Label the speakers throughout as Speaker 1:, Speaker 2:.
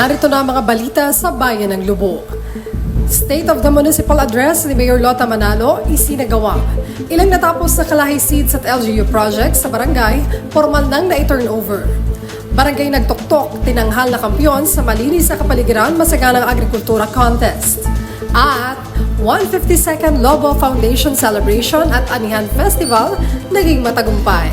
Speaker 1: Narito na ang mga balita sa Bayan ng Lubo. State of the Municipal Address ni Mayor Lota Manalo isinagawa. Ilang natapos na kalahi seeds at LGU projects sa barangay, formal nang na-turnover. Barangay Nagtuktok, tinanghal na kampiyon sa malinis na kapaligiran masaganang agrikultura contest. At 152nd Lobo Foundation Celebration at Anihan Festival naging matagumpay.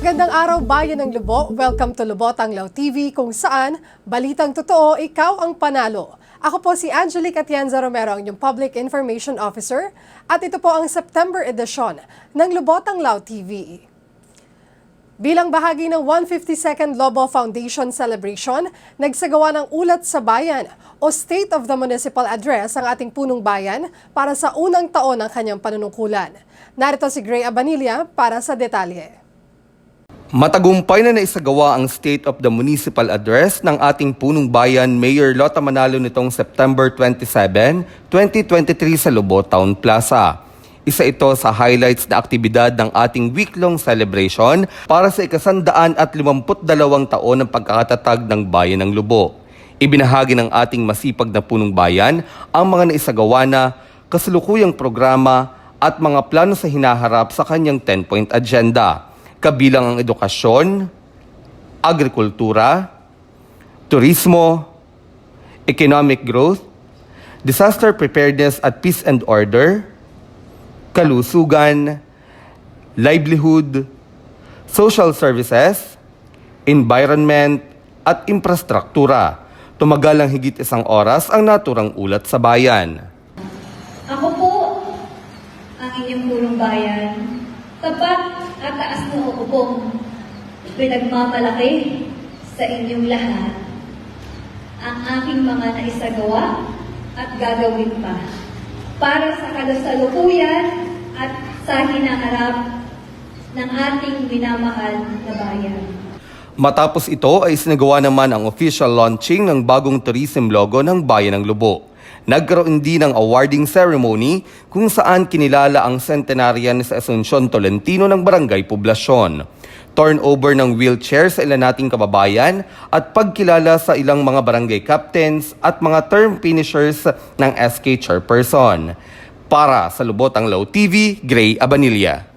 Speaker 1: Magandang araw, Bayan ng Lubo. Welcome to Lubotang Lao TV, kung saan balitang totoo, ikaw ang panalo. Ako po si Angelique Atienza Romero, ang inyong Public Information Officer, at ito po ang September edition ng Lubotang Lao TV. Bilang bahagi ng 152nd Lobo Foundation Celebration, nagsagawa ng Ulat sa Bayan o State of the Municipal Address ang ating punong bayan para sa unang taon ng kanyang panunungkulan. Narito si Gray Abanilla para sa detalye.
Speaker 2: Matagumpay na naisagawa ang State of the Municipal Address ng ating punong bayan Mayor Lota Manalo nitong September 27, 2023 sa Lubo Town Plaza. Isa ito sa highlights na aktibidad ng ating week-long celebration para sa 152 taon ng pagkakatatag ng Bayan ng Lubo. Ibinahagi ng ating masipag na punong bayan ang mga naisagawa na kasalukuyang programa at mga plano sa hinaharap sa kanyang 10-point agenda. Kabilang ang edukasyon, agrikultura, turismo, economic growth, disaster preparedness at peace and order, kalusugan, livelihood, social services, environment, at infrastruktura. Tumagal ang higit 1 oras ang naturang ulat sa bayan.
Speaker 3: Ako po ang inyong punong bayan, tapat at taas na ukupong pinagmamalaki sa inyong lahat ang aking mga naisagawa at gagawin pa para sa kasalukuyan at sa hinaharap ng ating minamahal na bayan.
Speaker 2: Matapos ito ay isinagawa naman ang official launching ng bagong tourism logo ng Bayan ng Lubo. Nagkaroon din ng awarding ceremony kung saan kinilala ang centenarian sa Asuncion Tolentino ng Barangay Poblasyon. Turnover ng wheelchair sa ilan nating kababayan at pagkilala sa ilang mga barangay captains at mga term finishers ng SK Chairperson. Para sa Lubotang Lao TV, Gray Abanilla.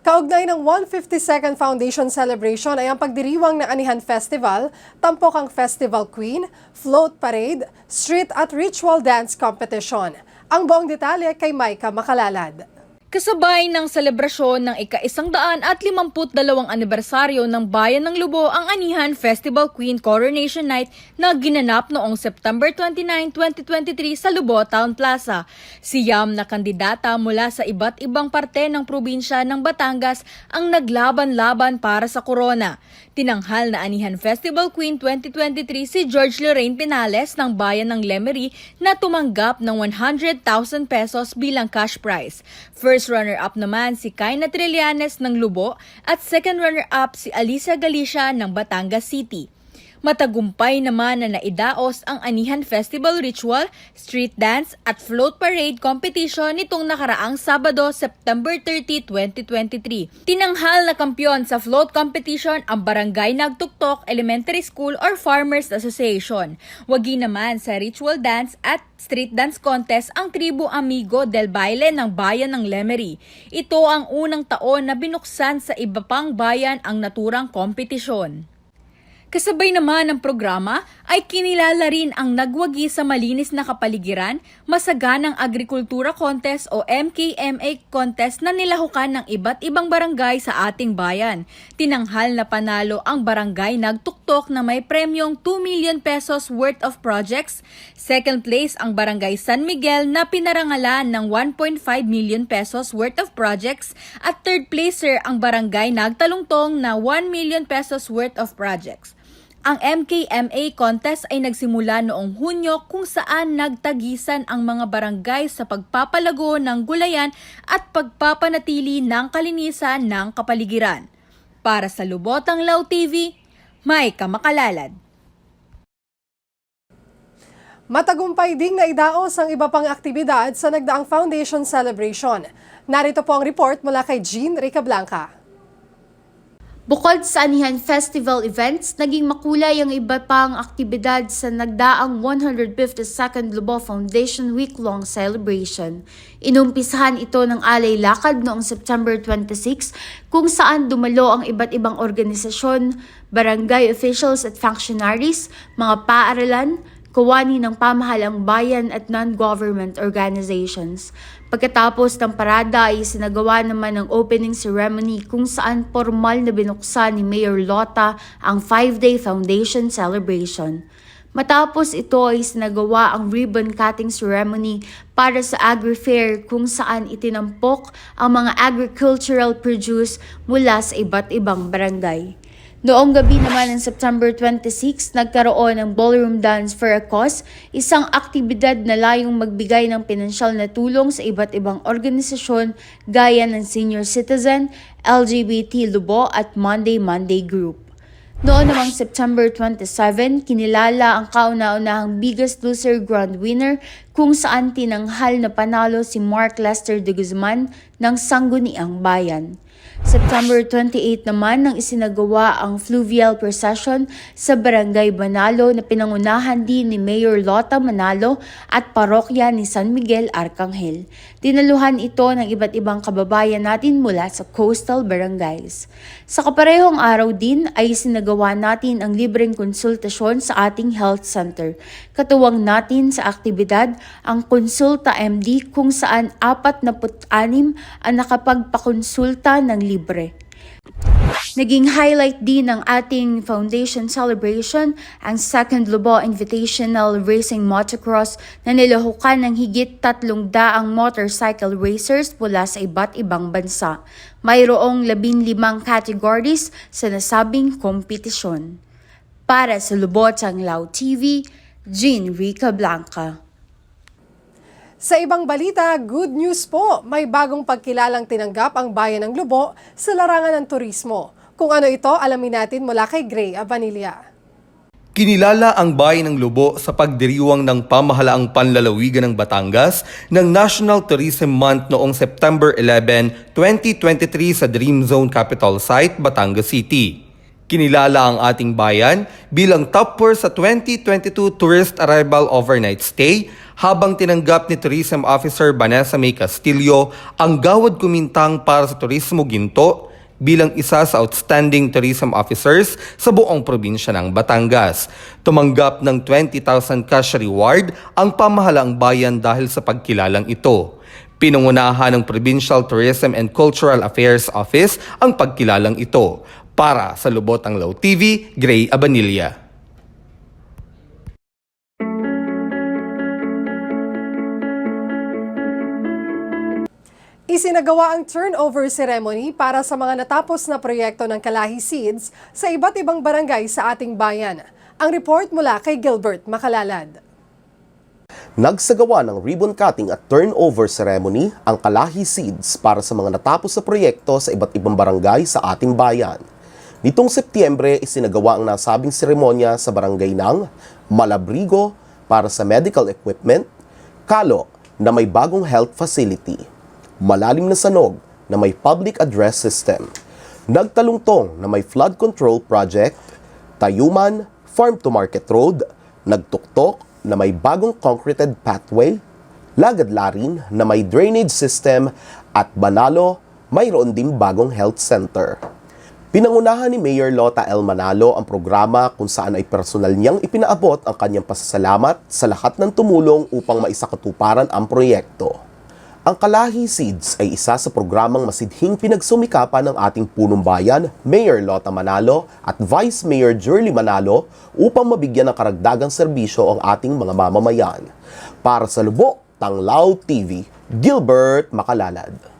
Speaker 1: Kaugnay ng 152nd Foundation Celebration ay ang pagdiriwang ng Anihan Festival, tampok ang Festival Queen, Float Parade, Street at Ritual Dance Competition. Ang buong detalye kay Maika Makalalad.
Speaker 4: Kasabay ng selebrasyon ng ika-152 anibersaryo ng Bayan ng Lubo ang Anihan Festival Queen Coronation Night na ginanap noong September 29, 2023 sa Lubo Town Plaza. Siyam na kandidata mula sa iba't ibang parte ng probinsya ng Batangas ang naglaban-laban para sa korona. Tinanghal na Anihan Festival Queen 2023 si George Lorraine Pinales ng Bayan ng Lemery na tumanggap ng 100,000 pesos bilang cash prize. First runner-up naman si Kaina Trillanes ng Lubo at second runner-up si Alicia Galicia ng Batangas City. Matagumpay naman na naidaos ang Anihan Festival Ritual, Street Dance at Float Parade Competition nitong nakaraang Sabado, September 30, 2023. Tinanghal na kampiyon sa float competition ang Barangay Nagtuktok Elementary School or Farmers Association. Wagi naman sa Ritual Dance at Street Dance Contest ang Tribu Amigo del Baile ng Bayan ng Lemery. Ito ang unang taon na binuksan sa iba pang bayan ang naturang kompetisyon. Kasabay naman ng programa ay kinilala rin ang nagwagi sa malinis na kapaligiran, masaganang agrikultura contest o MKMA contest na nilahukan ng iba't ibang barangay sa ating bayan. Tinanghal na panalo ang Barangay Nagtuktok na may premyong 2 million pesos worth of projects. Second place ang Barangay San Miguel na pinarangalan ng 1.5 million pesos worth of projects at third placer ang Barangay Nagtalungtong na 1 million pesos worth of projects. Ang MKMA contest ay nagsimula noong Hunyo kung saan nagtagisan ang mga barangay sa pagpapalago ng gulayan at pagpapanatili ng kalinisan ng kapaligiran. Para sa Lubotang Law TV, Maika Makalalad.
Speaker 1: Matagumpay ding naidaos ang iba pang aktibidad sa nagdaang Foundation Celebration. Narito po ang report mula kay Jean Ricablanca.
Speaker 5: Bukod sa Anihan Festival events, naging makulay ang iba pang aktibidad sa nagdaang 152nd Lubao Foundation Week-long celebration. Inumpisahan ito ng alay lakad noong September 26 kung saan dumalo ang iba't ibang organisasyon, barangay officials at functionaries, mga paaralan, kawani ng pamahalang bayan at non-government organizations. Pagkatapos ng parada ay sinagawa naman ang opening ceremony kung saan formal na binuksan ni Mayor Lota ang 5-day foundation celebration. Matapos ito ay sinagawa ang ribbon cutting ceremony para sa Agri-Fair kung saan itinampok ang mga agricultural produce mula sa iba't ibang barangay. Noong gabi naman ng September 26, nagkaroon ng Ballroom Dance for a Cause, isang aktibidad na layong magbigay ng pinansyal na tulong sa iba't ibang organisasyon gaya ng Senior Citizen, LGBT Lubo at Monday Group. Noon namang September 27, kinilala ang kauna-unahang Biggest Loser Grand Winner kung saan tinanghal na panalo si Mark Lester de Guzman ng Sangguniang Bayan. September 28 naman nang isinagawa ang fluvial procession sa Barangay Manalo na pinangunahan din ni Mayor Lota Manalo at parokya ni San Miguel Arcangel. Dinaluhan ito ng iba't ibang kababayan natin mula sa coastal barangays. Sa kaparehong araw din ay isinagawa natin ang libreng konsultasyon sa ating health center. Katuwang natin sa aktibidad ang Konsulta MD kung saan 46 ang nakapagpakonsulta ng libre. Naging highlight din ng ating foundation celebration ang second Lubao Invitational Racing Motocross na nilahukan ng higit 300 motorcycle racers mula sa iba't ibang bansa. Mayroong 15 categories sa nasabing kompetisyon. Para sa Lubotang Law TV, Jean Ricablanca.
Speaker 1: Sa ibang balita, good news po! May bagong pagkilalang tinanggap ang bayan ng Lubo sa larangan ng turismo. Kung ano ito, alamin natin mula kay Gray Abanilla.
Speaker 2: Kinilala ang bayan ng Lubo sa pagdiriwang ng pamahalaang panlalawigan ng Batangas ng National Tourism Month noong September 11, 2023 sa Dream Zone Capital Site, Batangas City. Kinilala ang ating bayan bilang top 4 sa 2022 Tourist Arrival Overnight Stay habang tinanggap ni Tourism Officer Vanessa May Castillo ang Gawad Kumintang para sa Turismo Ginto bilang isa sa outstanding tourism officers sa buong probinsya ng Batangas. Tumanggap ng 20,000 cash reward ang pamahalaang bayan dahil sa pagkilalang ito. Pinangunahan ng Provincial Tourism and Cultural Affairs Office ang pagkilalang ito. Para sa Lubotang Law TV, Gray Abanilla.
Speaker 1: Isinagawa ang turnover ceremony para sa mga natapos na proyekto ng Kalahi Seeds sa iba't ibang barangay sa ating bayan. Ang report mula kay Gilbert Makalalad.
Speaker 6: Nagsagawa ng ribbon cutting at turnover ceremony ang Kalahi Seeds para sa mga natapos na proyekto sa iba't ibang barangay sa ating bayan. Nitong Setyembre, isinagawa ang nasabing seremonya sa barangay ng Malabrigo para sa medical equipment, Kalo na may bagong health facility, Malalim na Sanog na may public address system, Nagtalungtong na may flood control project, Tayuman Farm to Market Road, Nagtuktok na may bagong concreted pathway, Lagadlarin na may drainage system at Banalo mayroon ding bagong health center. Pinangunahan ni Mayor Lota L. Manalo ang programa kung saan ay personal niyang ipinaabot ang kanyang pasasalamat sa lahat ng tumulong upang maisakatuparan ang proyekto. Ang Kalahi Seeds ay isa sa programang masidhing pinagsumikapan ng ating punong bayan, Mayor Lota Manalo at Vice Mayor Jurly Manalo upang mabigyan ng karagdagang serbisyo ang ating mga mamamayan. Para sa Lubotang Law TV, Gilbert Makalalad.